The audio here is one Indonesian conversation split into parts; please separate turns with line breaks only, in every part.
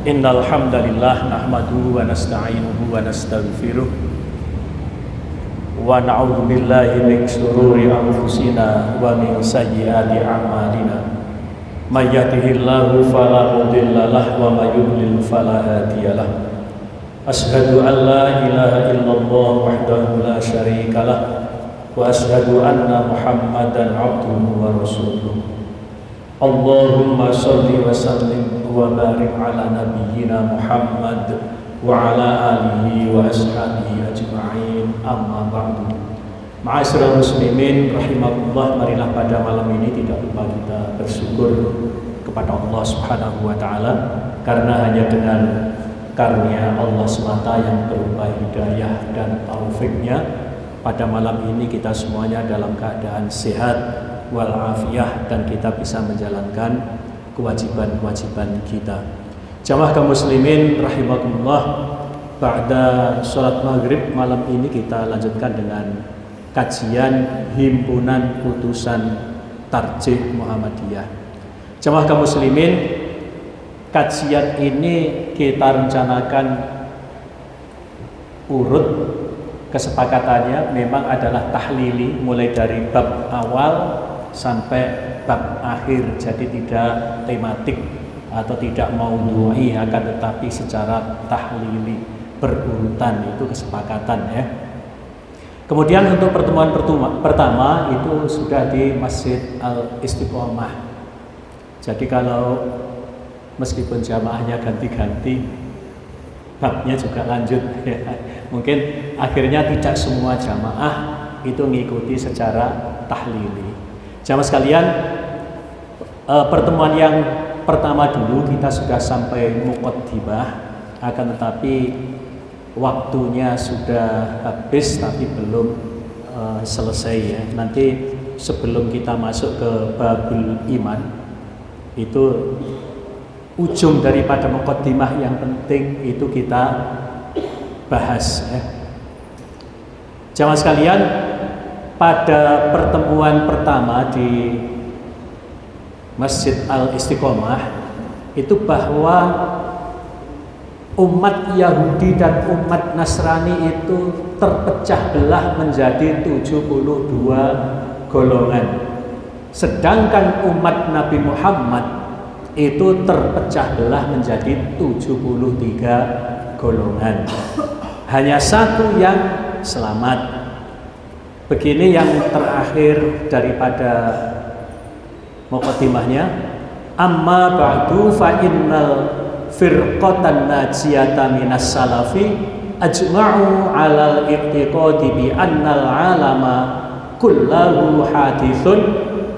Innal hamdalillah nahmaduhu wa nasta'inuhu wa nastaghfiruh wa na'udzu billahi min shururi anfusina wa min sayyiati a'malina may yahdihillahu fala mudilla lahu wa may yudlil fala hadiyalah. Asyhadu an la ilaha illallah wahdahu la syarika lah wa asyhadu anna Muhammadan abduhu wa rasuluh. Allahumma sholli wa sallim wa barik ala nabiyyina Muhammad wa ala alihi wa ashabihi ajma'in, amma ba'du. Ma'asyiral muslimin rahimakumullah, marilah pada malam ini tidak lupa kita bersyukur kepada Allah Subhanahu wa taala, karena hanya dengan karunia Allah semata yang berupa hidayah dan taufiknya pada malam ini kita semuanya dalam keadaan sehat walafiah dan kita bisa menjalankan kewajiban-kewajiban kita. Jamaah kaum muslimin rahimakumullah, ba'da sholat maghrib malam ini kita lanjutkan dengan kajian Himpunan Putusan Tarjih Muhammadiyah. Jamaah kaum muslimin, kajian ini kita rencanakan urut kesepakatannya memang adalah tahlili, mulai dari bab awal sampai bab akhir, jadi tidak tematik atau tidak maudhu'i, akan tetapi secara tahlili berurutan, itu kesepakatan ya. Kemudian untuk pertemuan pertama itu sudah di Masjid Al-Istiqomah. Jadi kalau meskipun jamaahnya ganti-ganti, babnya juga lanjut ya. Mungkin akhirnya tidak semua jamaah itu mengikuti secara tahlili. Jamaah sekalian, pertemuan yang pertama dulu kita sudah sampai muqaddimah, akan tetapi waktunya sudah habis tapi belum selesai ya. Nanti sebelum kita masuk ke babul iman, itu ujung daripada muqaddimah yang penting itu kita bahas ya. Jamaah sekalian, pada pertemuan pertama di Masjid Al-Istiqomah itu bahwa umat Yahudi dan umat Nasrani itu terpecah belah menjadi 72 golongan. Sedangkan umat Nabi Muhammad itu terpecah belah menjadi 73 golongan. Hanya satu yang selamat. Begini yang terakhir daripada muqaddimahnya. Amma ba'du fa innal firqatan najiyata minas salafi ajma'u 'alal i'tiqadi bi annal 'alama kullahu hadithun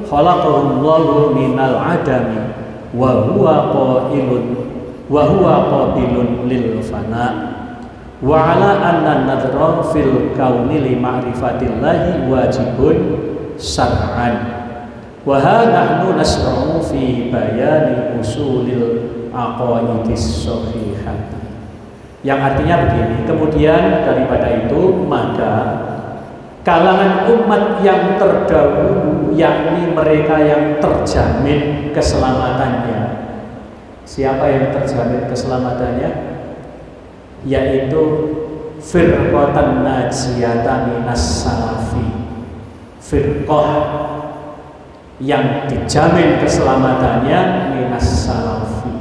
khalaqahullahu minal 'adami wa huwa qabilun lil fana. Wa ala anna nadhra fil kauni li ma'rifatillahi wajibun syar'an. Wa nahnu nasra'u fi bayani usulil aqaidis shahihah. Yang artinya begini, kemudian daripada itu maka kalangan umat yang terdahulu, yakni mereka yang terjamin keselamatannya. Siapa yang terjamin keselamatannya? Yaitu firqatan najiyata minas salafi, firqah yang dijamin keselamatannya minas salafi,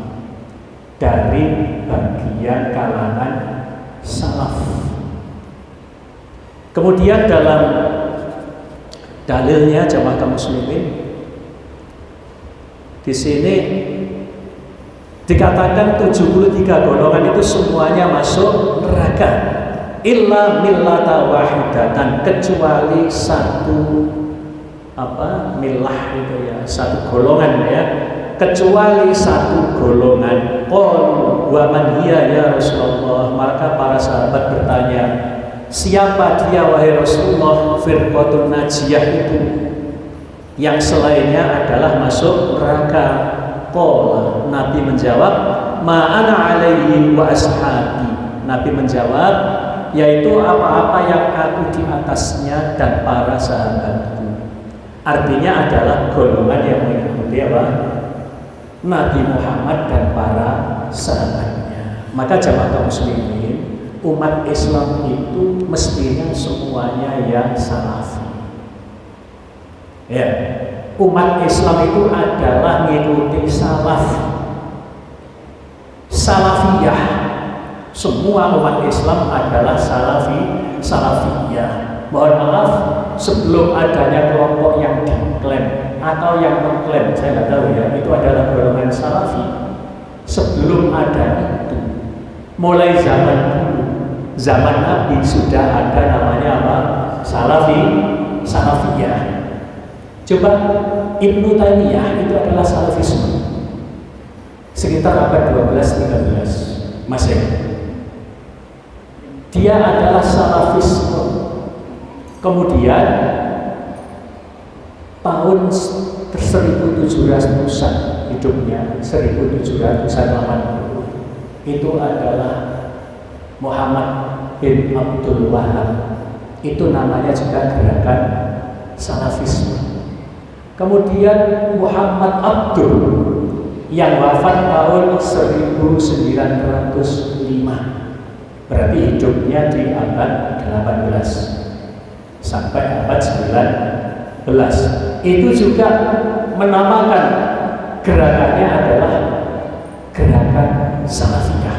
dari bagian kalangan salaf. Kemudian dalam dalilnya jamaah kaum muslimin di sini dikatakan 73 golongan itu semuanya masuk neraka illa millata wahidatan, kecuali satu millah itu ya, satu golongan ya, kecuali satu golongan. Qalu wa man hiya ya Rasulullah, maka para sahabat bertanya, siapa dia wahai Rasulullah? Firqatun najiyah itu yang selainnya adalah masuk neraka. Qala, Nabi menjawab, ma'ana alaihi wa ashabi. Nabi menjawab, yaitu apa-apa yang aku di atasnya dan para sahabatku. Artinya adalah golongan yang mengikuti apa? Nabi Muhammad dan para sahabatnya. Maka jamaah kaum muslimin, umat Islam itu mestinya semuanya yang salafi. Ya, umat Islam itu adalah mengikuti salafiyah. Semua umat Islam adalah salafiyah. Mohon maaf, sebelum adanya kelompok yang diklaim atau yang mengklaim, saya nggak tahu ya, itu adalah golongan salafi. Sebelum ada itu, mulai zaman Nabi sudah ada namanya apa? Salafiyah. Coba Ibnu Taimiyah itu adalah salafisme. Sekitar abad 12-13 Masehi. Dia adalah salafisme. Kemudian tahun 1700-an hidupnya, 1780 itu adalah Muhammad bin Abdul Wahab. Itu namanya juga gerakan salafisme. Kemudian Muhammad Abdul yang wafat tahun 1905, berarti hidupnya di abad 18 sampai abad 19. Itu juga menamakan gerakannya adalah gerakan salafiyah.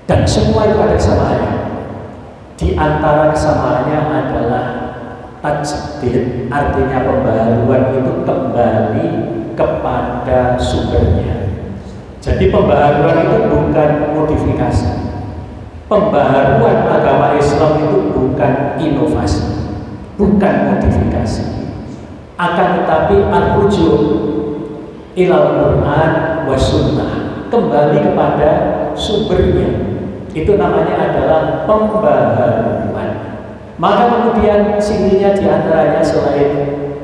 Dan semua itu ada kesamaannya. Di antara kesamaannya adalah tajdid, artinya pembaharuan itu kembali kepada sumbernya. Jadi pembaharuan itu bukan modifikasi. Pembaharuan agama Islam itu bukan inovasi, bukan modifikasi. Akan tetapi al-rujuk ilal Quran wa sunnah, kembali kepada sumbernya. Itu namanya adalah pembaharuan. Maka kemudian cirinya diantaranya selain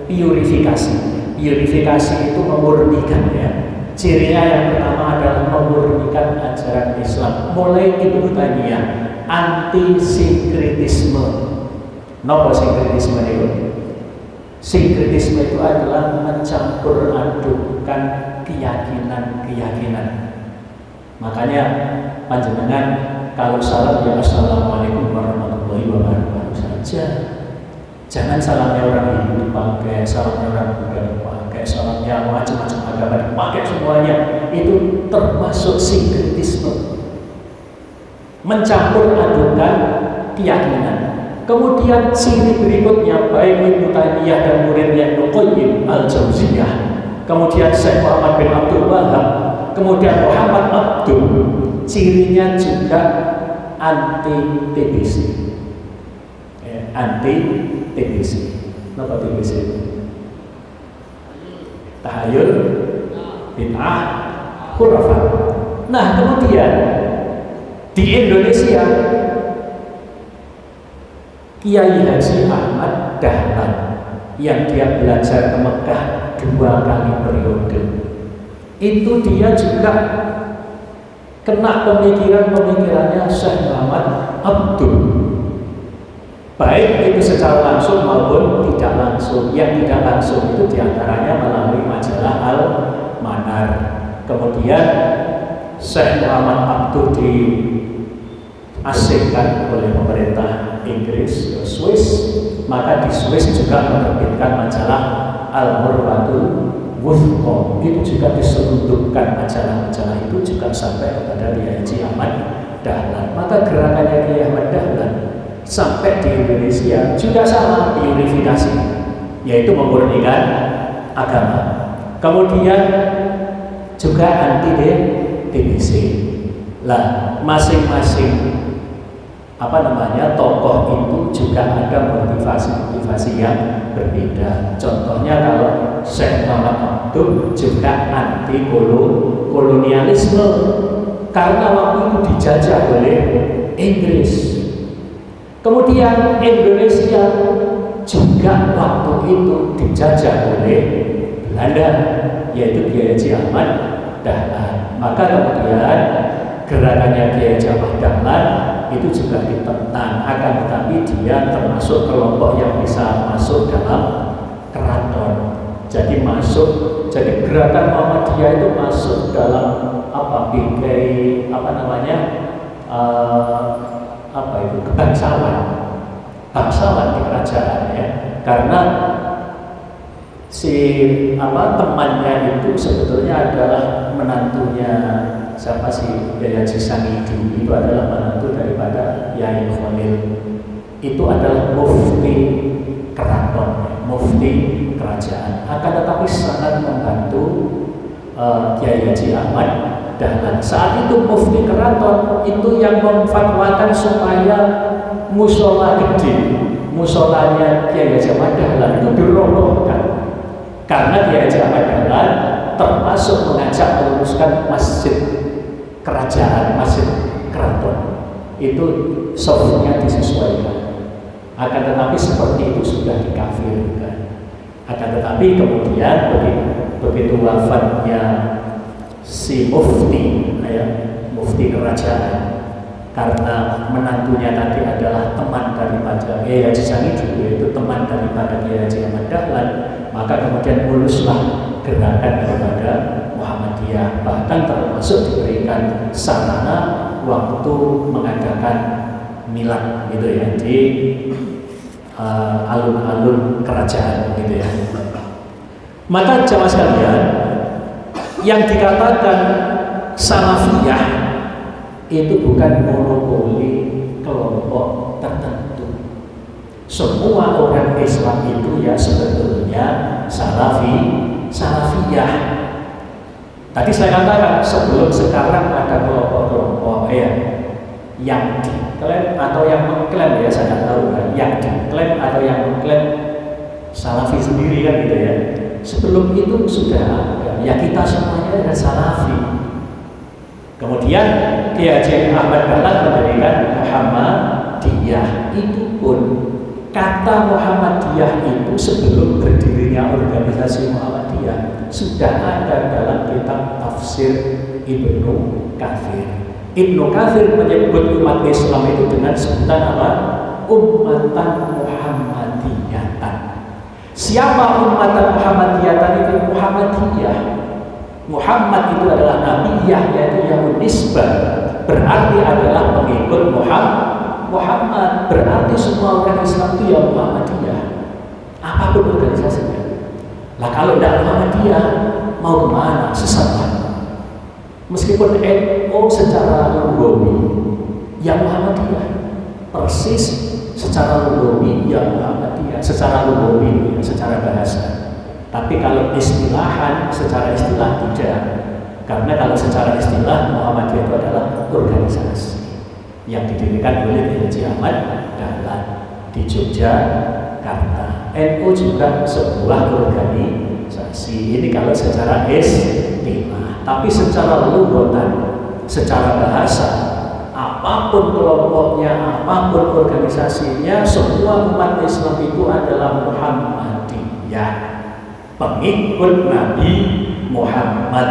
purifikasi. Purifikasi itu memurnikan ya. Cirinya yang pertama adalah memurnikan ajaran Islam. Mulai Ibnu Taimiyah, anti sinkretisme. Napa sinkretisme itu? Sinkretisme itu adalah mencampur adukan keyakinan. Makanya panjenengan kalau salam ya assalamualaikum warahmatullahi wabarakatuh saja. Jangan salamnya orang Hindu dipakai, salamnya orang Buddha dipakai, salamnya macam-macam agama dipakai semuanya. Itu termasuk sinkretisme, mencampur adukan keyakinan. Kemudian ciri berikutnya baik Ibnu Taimiyah dan muridnya Ibnu Qayyim al-Jauziyah, kemudian Syekh Muhammad bin Abdul Wahab, kemudian Muhammad Abdul, cirinya juga anti TBC. Anti TBC. Apa TBC? Tahayul, bid'ah, khurafat. Nah, kemudian di Indonesia Kiai Haji Ahmad Dahlan yang dia belajar ke Mekah 2 kali periode, itu dia juga kena pemikirannya Syekh Muhammad Abdul, baik itu secara langsung maupun tidak langsung. Yang tidak langsung itu diantaranya melalui majalah Al-Manar. Kemudian Syekh Muhammad Abdul diasingkan oleh pemerintah Inggris ke Swiss, maka di Swiss juga menerbitkan majalah Al-Murwatul Wuthqa. Itu juga diselundupkan majalah-majalah itu juga sampai kepada Kiai Haji Ahmad Dahlan. Maka gerakannya Kiai Ahmad Dahlan sampai di Indonesia juga sama, purifikasi, yaitu memurnikan agama. Kemudian juga anti TBC. Lah, masing-masing tokoh itu juga ada motivasi yang berbeda. Contohnya kalau Syekh Muhammad Abdul juga anti kolonialisme karena waktu itu dijajah oleh Inggris. Kemudian Indonesia juga waktu itu dijajah oleh Belanda, yaitu Kiai Haji Ahmad Dahlan. Maka kemudian gerakannya Kiai Haji Ahmad Dahlan itu juga ditentang, akan tetapi dia termasuk kelompok yang bisa masuk dalam keraton. Jadi gerakan Muhammadiyah itu masuk dalam bingkai kebangsawan di kerajaan ya. Karena temannya itu sebetulnya adalah menantunya siapa sih, Yai Haji Sanidi, itu adalah menantu daripada Yai Khalil. Itu adalah mufti keraton, mufti kerajaan. Akan tetapi sangat membantu Kiai Haji Ahmad Dahlan. Saat itu mufti keraton itu yang memfatwakan supaya musola gede, musolanya Kiai Haji Ahmad Dahlan itu dirobohkan. Karena Kiai Haji Ahmad Dahlan termasuk mengajak meluruskan masjid kerajaan, masjid keraton. Itu softnya disesuaikan. Akan tetapi seperti itu sudah dikafirkan. Akan tetapi kemudian begitu wafatnya si mufti, mufti kerajaan, karena menantunya tadi adalah teman daripada Kiai Haji Sanidi, yaitu teman daripada Kiai Haji Ahmad Dahlan, maka kemudian muluslah gerakan daripada Muhammadiyah, bahkan termasuk diberikan sarana waktu mengadakan milad gitu ya di alun-alun kerajaan gitu ya. Maka jamaah sekalian, yang dikatakan salafiyah itu bukan monopoli kelompok tertentu. Semua orang Islam itu ya sebetulnya salafiyah. Tadi saya katakan sebelum sekarang ada kelompok-kelompok yang diklaim atau yang mengklaim, ya saya tidak tahu kan, yang diklaim atau yang mengklaim salafi sendiri kan gitu ya. Sebelum itu sudah ada, ya kita semuanya adalah salafi. Kemudian Kiai Haji Ahmad Dahlan mendirikan Muhammadiyah. Itu pun kata Muhammadiyah itu sebelum berdirinya organisasi Muhammadiyah sudah ada dalam kitab tafsir Ibnu Katsir. Ibnu Katsir menyebut umat Islam itu dengan sebutan apa? Ummatan Muhammadiyatan. Siapa ummatan Muhammadiyatan itu? Muhammadiyah. Muhammad itu adalah nabiyah, yaitu yang nisbah, berarti adalah pengikut Muhammad. Berarti semua orang Islam itu ya Muhammadiyah, apapun organisasinya. Lah kalau tidak Muhammadiyah mau kemana? Sesat. Meskipun NU secara lugawi ya Muhammadiyah, persis secara lugawi ya Muhammadiyah, secara lugawi, secara bahasa. Tapi kalau istilahan, secara istilah tidak. Karena kalau secara istilah Muhammadiyah itu adalah organisasi yang didirikan oleh Haji Ahmad Dahlan di Yogyakarta. NU juga sebuah organisasi. Ini kalau secara istilah. Tapi secara lughatan, secara bahasa, apapun kelompoknya, apapun organisasinya, semua umat Islam itu adalah Muhammadiyah, pengikut Nabi Muhammad.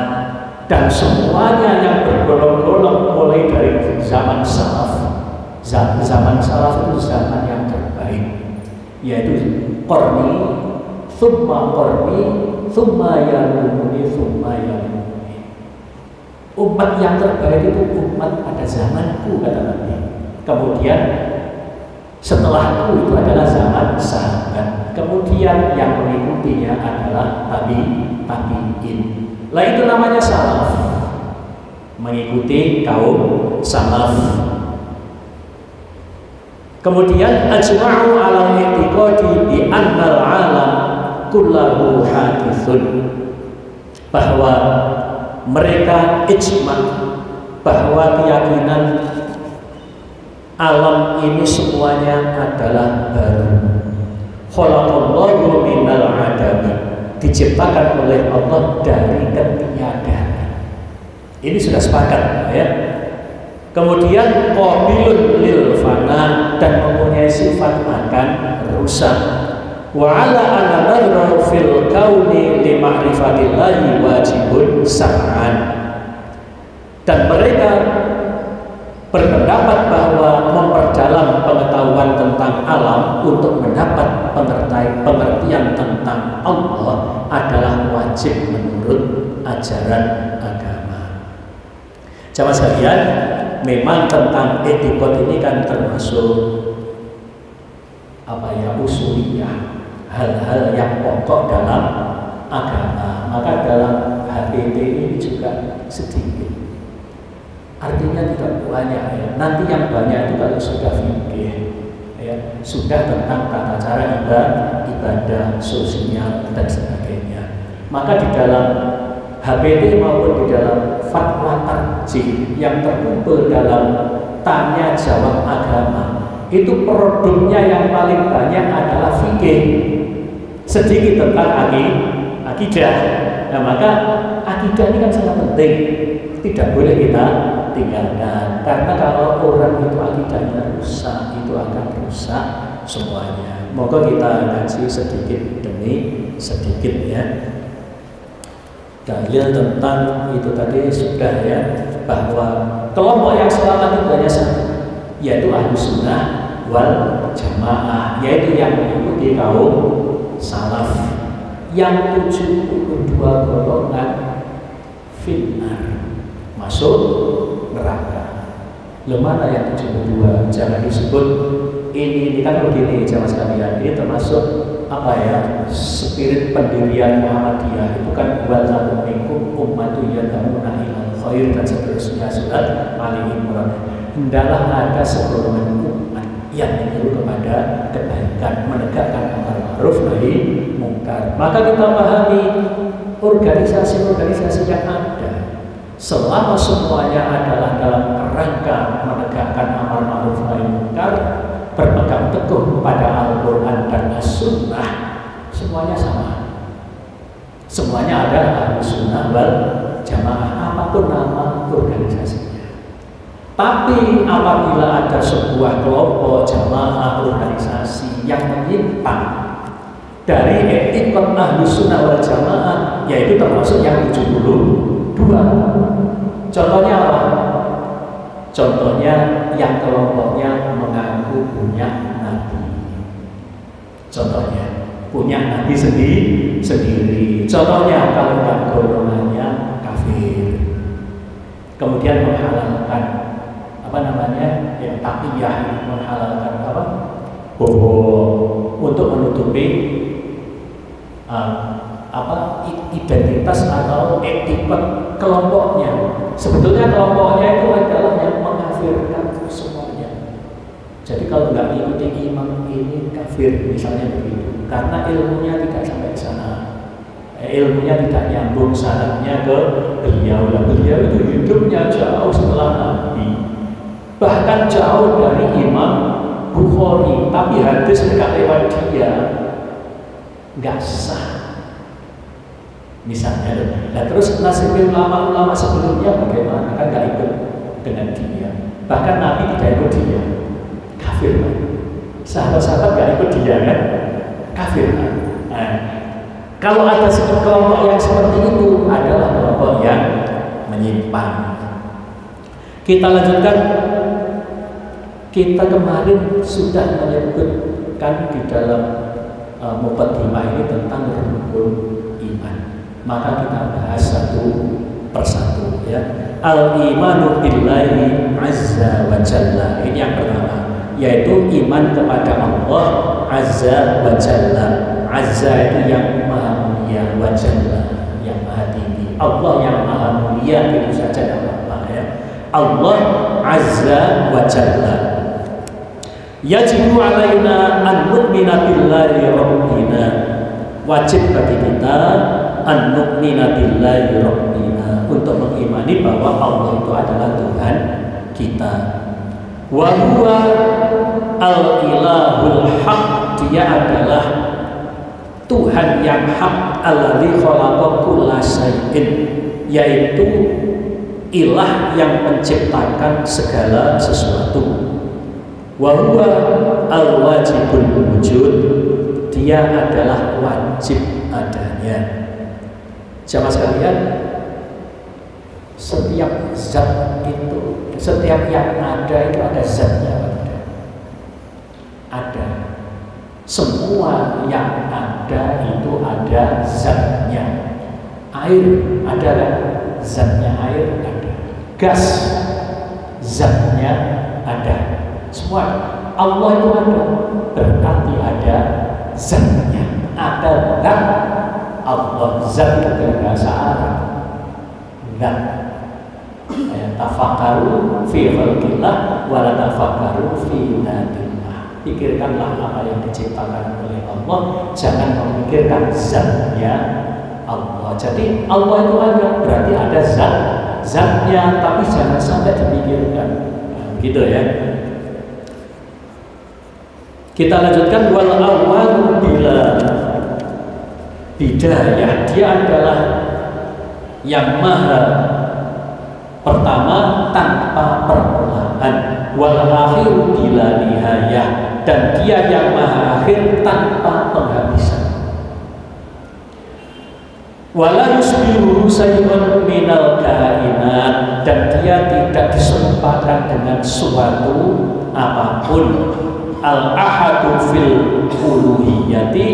Dan semuanya yang bergolong-golong mulai dari zaman salaf. Zaman salaf itu zaman yang terbaik, yaitu qarni, thumma qarni, thumma yalumuni, thumma yalumuni. Umat yang terbaik itu umat pada zamanku, kata Nabi. Kemudian setelahku itu adalah zaman sahabat. Kemudian yang mengikutinya adalah tabi'in. Lah itu namanya salaf. Mengikuti kaum salaf. Kemudian ajma'u ala i'tiqadi bi annal 'alam kullahu hadithun, bahwa mereka ijma bahwa keyakinan alam ini semuanya adalah baru. Khalaqallahu minal adami, diciptakan oleh Allah dari ketiadaan. Ini sudah sepakat ya. Kemudian qabilun lil fana, dan mempunyai sifat akan rusak. Wa ala anna nadhra fil kauni li ma'rifatillahi wajibun syar'an. Dan mereka berpendapat bahwa memperdalam pengetahuan tentang alam untuk mendapat pengertian tentang Allah adalah ajaran agama. Jamaah sekalian, memang tentang etikot ini kan termasuk usuliyah, hal-hal yang pokok dalam agama. Maka dalam HPP ini juga sedikit, artinya tidak banyak ya. Nanti yang banyak itu kalau sudah fikih ya, sudah tentang tata cara ibadah sosial dan sebagainya. Maka di dalam HPT maupun di dalam fatwa tarjih yang terkumpul dalam tanya jawab agama, itu produknya yang paling banyak adalah fikih, sedikit tentang akidah. Nah, maka akidah ini kan sangat penting, tidak boleh kita tinggalkan, karena kalau orang itu akidahnya rusak, itu akan rusak semuanya. Moga kita ngaji sedikit demi sedikit ya. Dalil tentang itu tadi sudah ya, bahwa kelompok yang selamat itu hanya satu, yaitu Ahlus Sunnah wal Jamaah, yaitu yang mengikuti kaum salaf. Yang 72 golongan finnar, masuk neraka. Lemana yang 72? Jangan disebut ini kan begini jamaah sekalian. Ini termasuk spirit pendirian Muhammadiyah. Itu kan walakum minkum ummatun yad'una ilal khair dan seterusnya, surat Ali Imran. Hendaklah ada segolongan umat yang menyeru kepada kebaikan, menegakkan amar ma'ruf nahi mungkar. Maka kita pahami organisasi-organisasi yang ada, selama semuanya adalah dalam kerangka menegakkan amar ma'ruf nahi mungkar, berpegang teguh pada Al-Quran dan As-Sunnah, semuanya sama. Semuanya adalah Ahlus Sunnah wal Jamaah, apapun nama organisasinya. Tapi apabila ada sebuah kelompok jamaah organisasi yang menyimpang dari etikot Ahlus Sunnah wal Jamaah, yaitu termasuk yang 72. Contohnya apa? Contohnya yang kelompoknya mengaku punya nabi. Contohnya punya nabi sendiri. Contohnya kalau golongannya kafir, kemudian menghalalkan yang takiyah, menghalalkan bohong untuk menutupi identitas atau etikot kelompoknya. Sebetulnya kelompoknya itu adalah yang mengkafirkan semuanya. Jadi kalau nggak ikuti imam ini kafir, misalnya begitu, karena ilmunya tidak sampai ke sana, ilmunya tidak nyambung sanadnya ke beliau. Beliau itu hidupnya jauh setelah Nabi, bahkan jauh dari Imam Bukhari, tapi hadis dekat lewat dia nggak sah. Misalnya, terus nasib ulama-ulama sebelumnya bagaimana? Kan nggak ikut dengan dia. Bahkan Nabi tidak ikut dia, kafir kan? Sahabat-sahabat nggak ikut dia kan? Kafir kan? Nah, kalau ada kelompok yang seperti itu adalah kelompok yang menyimpang. Kita lanjutkan. Kita kemarin sudah menyebutkan di dalam muqaddimah ini tentang rukun iman. Maka kita bahas satu persatu ya. Al-imanu billahi azza wa jalla. Ini yang pertama, yaitu iman kepada Allah azza wa jalla. Azza itu yang maha mulia, wa jalla yang maha tinggi. Allah yang maha mulia, itu saja tidak apa-apa ya. Allah azza wa jalla. Yajibu alaina an nu'mina billahi rabbina. Wajib bagi kita an nu'mina billahi rabbina, untuk mengimani bahwa Allah itu adalah Tuhan kita. Wa huwa al-ilahul haq, dia adalah Tuhan yang hak, alladzi khalaqa kulla syai'in, yaitu ilah yang menciptakan segala sesuatu. Wa huwa al-wajibul wujud, dia adalah wajib adanya. Jamaah sekalian, setiap zat itu, setiap yang ada itu ada zatnya. Ada. Semua yang ada itu ada zatnya. Air ada kan? Zatnya air ada. Gas zatnya ada. Semua ada. Allah itu ada, berarti ada zatnya. Ada zat Allah. Zat itu dari bahasa Arab. Zat. Tafakkaru fi khalqillah wa la tafakkaru fi dzatillah. Pikirkanlah apa yang diciptakan oleh Allah, jangan memikirkan zatnya Allah. Jadi Allah itu ada, berarti ada zatnya, tapi jangan sampai dipikirkan. Gitu ya. Kita lanjutkan, wal awwal bila bidayah, dia adalah yang maha pertama tanpa permulaan, wal akhiru bila nihayah, dan dia yang maha akhir tanpa penghabisan. Wala yusbihu sayyun minal kainat, dan dia tidak diserupakan dengan suatu apapun. Al-ahadu fil uluhiyyati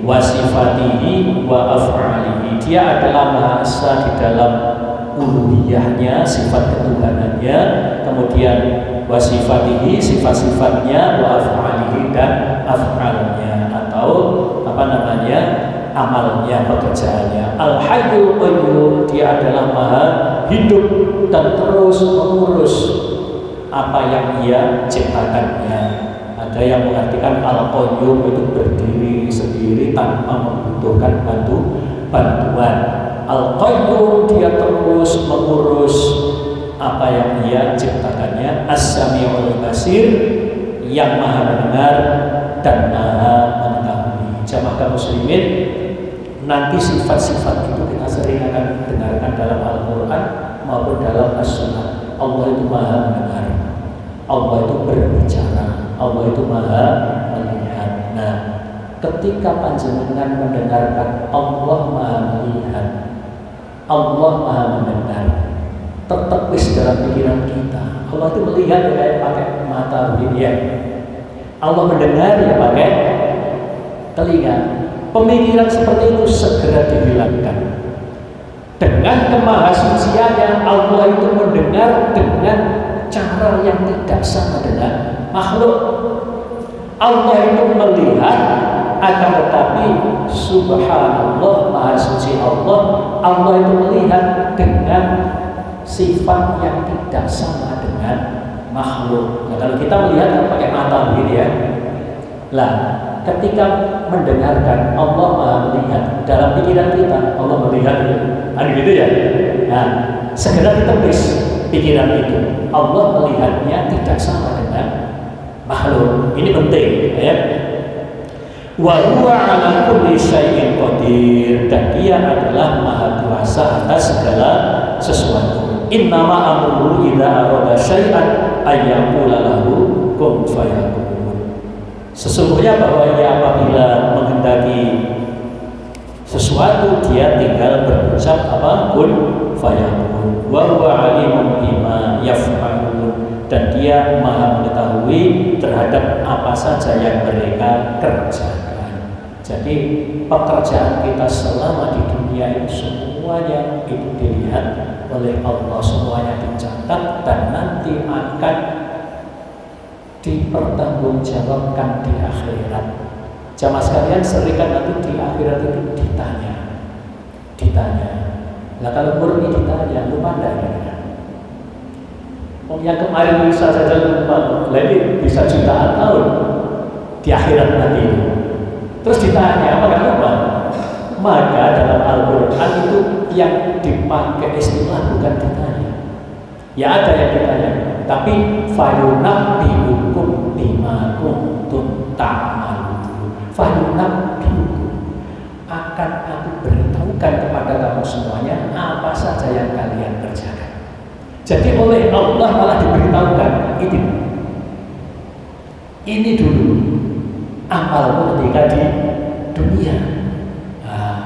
wa sifatihi wa af'alihi, dia adalah maha esa di dalam uluhiyahnya, sifat ketuhanannya, kemudian wasifatihi, sifat-sifatnya, wa af'alihi, dan af'alnya atau amalnya, pekerjaannya. Al-hayyul qayyum, dia adalah maha hidup dan terus mengurus apa yang ia ciptakannya. Ada yang mengartikan al-qayyum itu berdiri sendiri tanpa membutuhkan bantuan. Al-qayyum, dia terus mengurus apa yang ia ciptakannya. As-sami'ul basir, yang maha mendengar dan maha mengetahui. Jamaah kaum muslimin, nanti sifat-sifat itu kita sering akan dengarkan dalam Al-Quran maupun dalam As-Sunnah. Allah itu maha mendengar, Allah itu berbicara, Allah itu maha melihat. Nah, ketika panjenengan mendengarkan Allah maha melihat, Allah maha mendengar, tertepis dalam pikiran kita. Allah itu melihat ya kayak pakai mata begini ya. Allah mendengar ya pakai telinga. Pemikiran seperti itu segera dihilangkan. Dengan kemahasuciannya, Allah itu mendengar dengan cara yang tidak sama dengan makhluk. Allah itu melihat, akan tetapi subhanallah, maha suci Allah, Allah itu melihat dengan sifat yang tidak sama dengan makhluk. Nah, kalau kita melihat pakai mata begini ya. Lah, ketika mendengarkan Allah maha melihat, dalam pikiran kita Allah melihat ada gitu ya. Nah, segera ditepis pikiran itu. Allah melihatnya tidak sama dengan makhluk. Ini penting ya. Wa huwa ala kulli syai'in qadir, dan dia adalah maha kuasa atas segala sesuatu. Innama amruhu idza arada syai'an ayyaqula lahu kun fayakun. Sesungguhnya bahwa ia apabila menghendaki sesuatu, dia tinggal berucap apa? Kun fayakun. Wa huwa alimun bima yaf'alun, dan dia maha mengetahui terhadap apa saja yang mereka kerjakan. Jadi pekerjaan kita selama di dunia ini semuanya itu dilihat oleh Allah, semuanya dicatat dan nanti akan dipertanggungjawabkan di akhirat. Jamaah sekalian, sering kan nanti di akhirat itu ditanya. Nah, kalau murni ditanya, lupa enggak? Yang kemarin bisa saja lupa, lagi bisa jutaan tahun di akhirat nanti. Terus ditanya, apa enggak lupa? Maka dalam Al-Quran itu yang dipakai istilah bukan ditanya. Ya ada yang ditanya, tapi fayunabbi'ukum bima kuntum ta'malun. Fayunabbi'ukum, akan aku beritahukan kepada kamu semuanya apa saja yang kalian kerjakan. Jadi oleh Allah malah diberitahukan ini dulu amalmu ketika di dunia. Nah,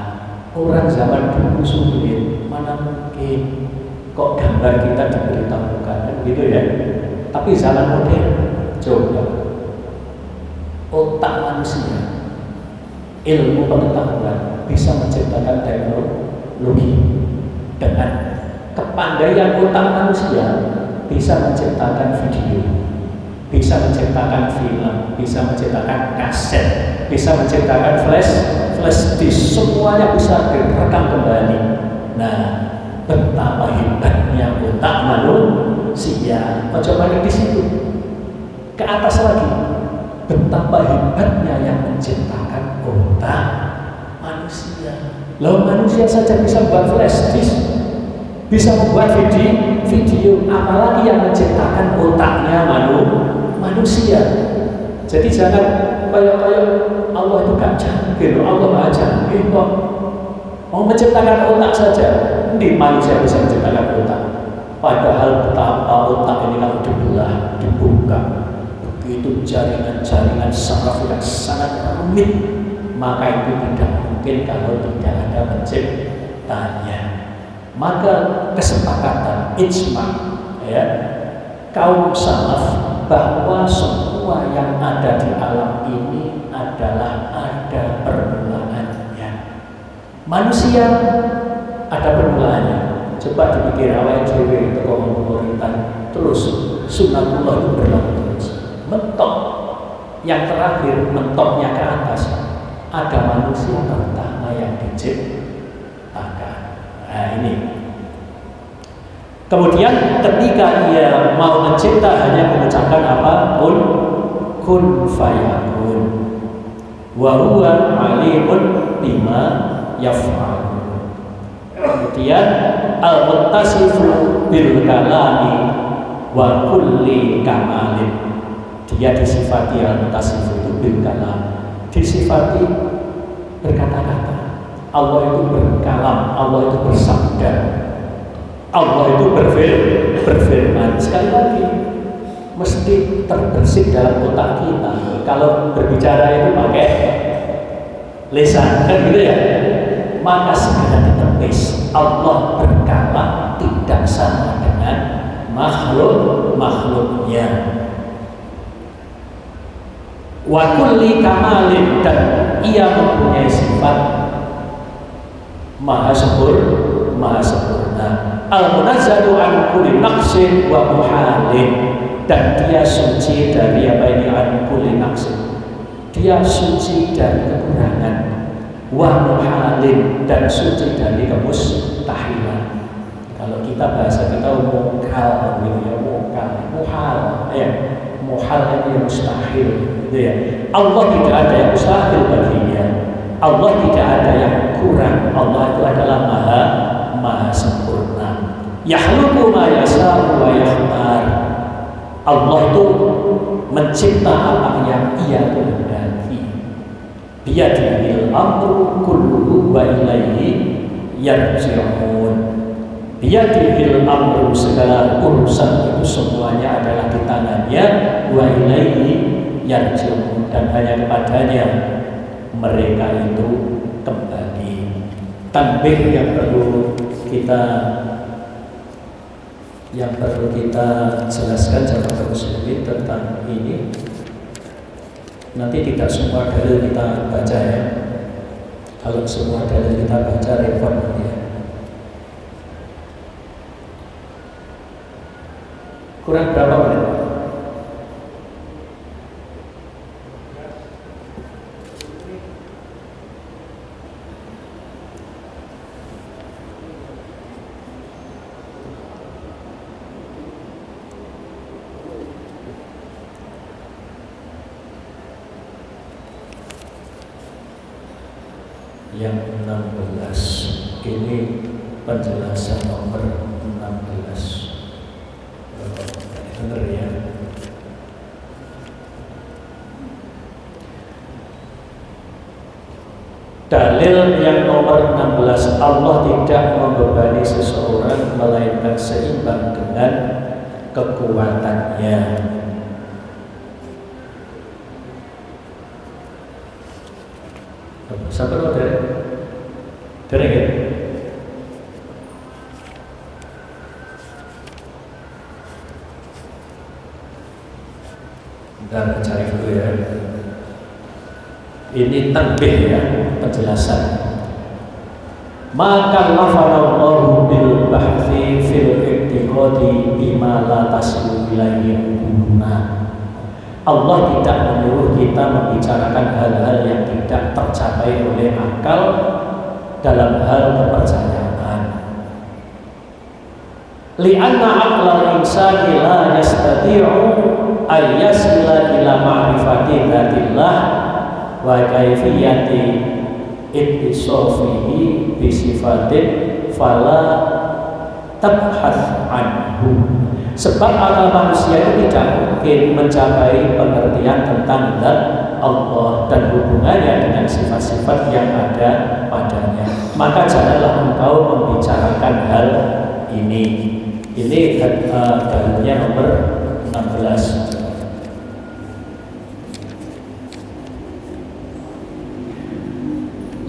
orang zaman dulu sulit, mana mungkin kok gambar kita diberitahukan kan gitu ya. Tapi zaman modern, coba otak manusia, ilmu pengetahuan bisa menciptakan teknologi. Dengan kepandaian otak manusia bisa menciptakan video, bisa menciptakan film, bisa menciptakan kaset, bisa menciptakan flash disk, semuanya bisa direkam kembali. Nah, betapa hebatnya otak manusia. Coba di situ, ke atas lagi, betapa hebatnya yang menciptakan otak manusia. Lalu manusia saja bisa membuat flash disk, bisa membuat video, apalagi yang menciptakan otaknya manusia. Jadi jangan kayak Allah itu gak canggih, Allah maha canggih kok. Mau menciptakan otak saja, di manusia bisa menciptakan otak. Padahal betapa otak ini kalau dibelah, dibuka, begitu jaringan-jaringan saraf yang sangat rumit, maka itu tidak mungkin kalau tidak ada penciptanya. Maka kesepakatan ijma, ya, kaum salaf bahwa semua yang ada di alam ini adalah ada permulaannya. Manusia ada permulaannya. Coba dipikir awal dewe itu pemerintahan terus sunatullah itu berlaku terus. Mentok yang terakhir, mentoknya ke atas, ada manusia pertama yang diciptakan. Nah ini. Kemudian ketika ia mau mencipta hanya mengucapkan apa? Kun fayakun. Wa huwa alimun bima yaf'al. Kemudian al-muttasifu bil kalami wa kulli kamalin. Dia disifati al-muttasifu itu bil kalam, disifati berkata-kata. Allah itu berkalam, Allah itu bersabda, Allah itu berfirman. Sekali lagi, mesti terbersih dalam otak kita. Kalau berbicara itu pakai lisan, kan gitu ya. Maka segera ditepis. Allah berkalam tidak sama dengan makhluknya. Wa kulli kamalin, dan ia mempunyai sifat maha sempurna. Al-munazzatu an kulli naqsin wa muhalin, dan dia suci dari apa ini an kulli naqsin. Dia suci dari kekurangan, wa muhalin, dan suci dari kemustahilan. Kalau kita bahasa kita mukal gitu ya, muhal ya. Muhal itu mustahil gitu ya. Allah tidak ada yang mustahil baginya. Allah tidak ada yang kurang. Allah itu adalah maha sempurna. Yakhluqu ma yasha'u wa yakhtar. Allah itu mencipta apa yang Ia kehendaki. Biyadihil amru kulluhu wa ilaihi yarji'un. Biyadihil amru, segala urusan itu semuanya adalah di tangannya, wa ilaihi yarji'un, dan hanya kepadanya mereka itu kembali. Tanbih yang perlu kita jelaskan jamaah muslimin tentang ini. Nanti tidak semua dalil kita baca ya. Kalau semua dalil kita baca repot ya. Kurang berapa menit? Yang 16 ini penjelasan nomor 16. Benar ya. Dalil yang nomor 16, Allah tidak membebani seseorang melainkan seimbang dengan kekuatannya. Sampai lo dari ya? Bentar, cari dulu ya. Ini tanbih ya, penjelasan. Maka lafanallahu bil bahthi fil i'tiqadi bima la tasilu ilaihi guna. Allah tidak menyuruh kita membicarakan hal-hal yang tidak tercapai oleh akal dalam hal kepercayaan. Li'anna aqlal insani la yastati'u ay yasila ila ma'rifati dzatillah wa kaifiyati ittisafihi bi sifatin fala tabhath anhu. Sebab akal manusia itu tidak mungkin mencapai pengertian tentang zat Allah dan hubungannya dengan sifat-sifat yang ada padanya. Maka janganlah engkau membicarakan hal ini. Ini dalilnya nomor 16.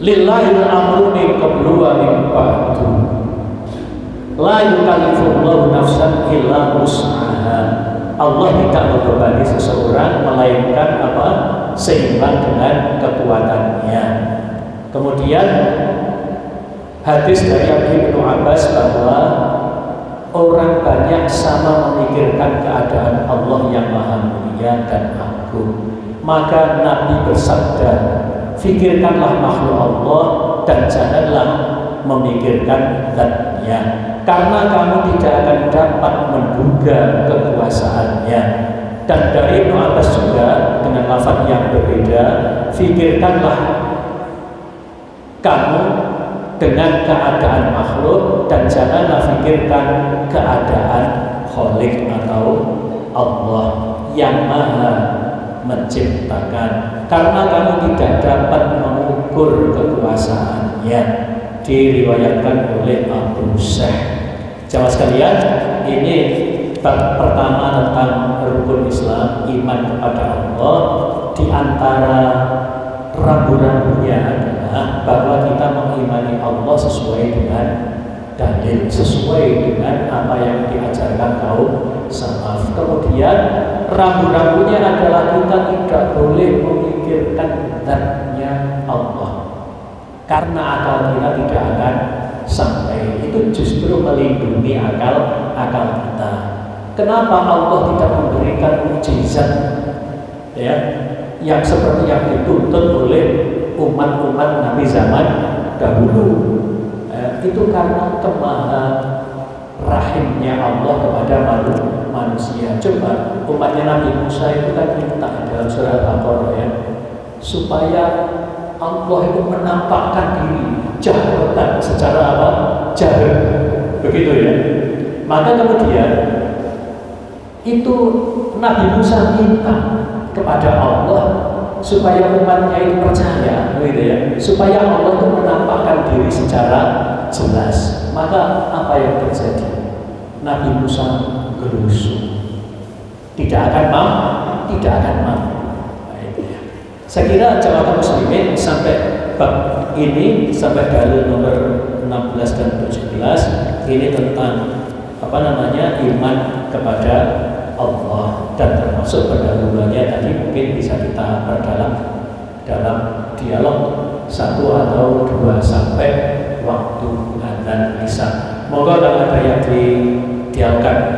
Lillahil amru min qablu wa min ba'du. La yukallifullahu nafsan illa wus'aha. Allah tidak membebani seseorang melainkan apa? Seimbang dengan kekuatannya. Kemudian hadis dari Ibnu Abbas bahwa orang banyak sama memikirkan keadaan Allah yang maha mulia dan agung. Maka Nabi bersabda, fikirkanlah makhluk Allah dan janganlah memikirkan zatnya, karena kamu tidak akan dapat menduga kekuasaannya. Dan dari Ibnu Abbas juga dengan lafaz yang berbeda, fikirkanlah kamu dengan keadaan makhluk dan janganlah fikirkan keadaan Khalik atau Allah yang maha menciptakan, karena kamu tidak dapat mengukur kekuasaannya. Diriwayatkan oleh Abu Syekh. Jamaah sekalian, ini bab pertama tentang rukun Islam, iman kepada Allah. Di antara rambu-rambunya adalah bahwa kita mengimani Allah sesuai dengan dalil, sesuai dengan apa yang diajarkan kaum salaf. Kemudian rambu-rambunya adalah kita tidak boleh memikirkan zatnya Allah, karena akal kita tidak akan sampai. Itu justru melindungi akal kita. Kenapa Allah tidak memberikan mukjizat ya yang seperti yang dituntut oleh umat-umat Nabi zaman dahulu? Itu karena kemaha rahimnya Allah kepada manusia. Coba umatnya Nabi Musa itu kan minta dalam surat Al-Baqarah ya, supaya Allah itu menampakkan diri jahratan, secara apa? Jahar, begitu ya. Maka kemudian itu Nabi Musa minta kepada Allah supaya umatnya itu percaya, gitu ya, supaya Allah itu menampakkan diri secara jelas. Maka apa yang terjadi? Nabi Musa gerusu, tidak akan mampu. Saya kira jamaah muslimin sampai bab ini, sampai dalil nomor 16 dan 17 ini tentang iman kepada Allah, dan termasuk pendahuluannya tadi mungkin bisa kita perdalam dalam dialog 1 atau 2 sampai waktu adzan isya. Moga kalau ada yang didialogkan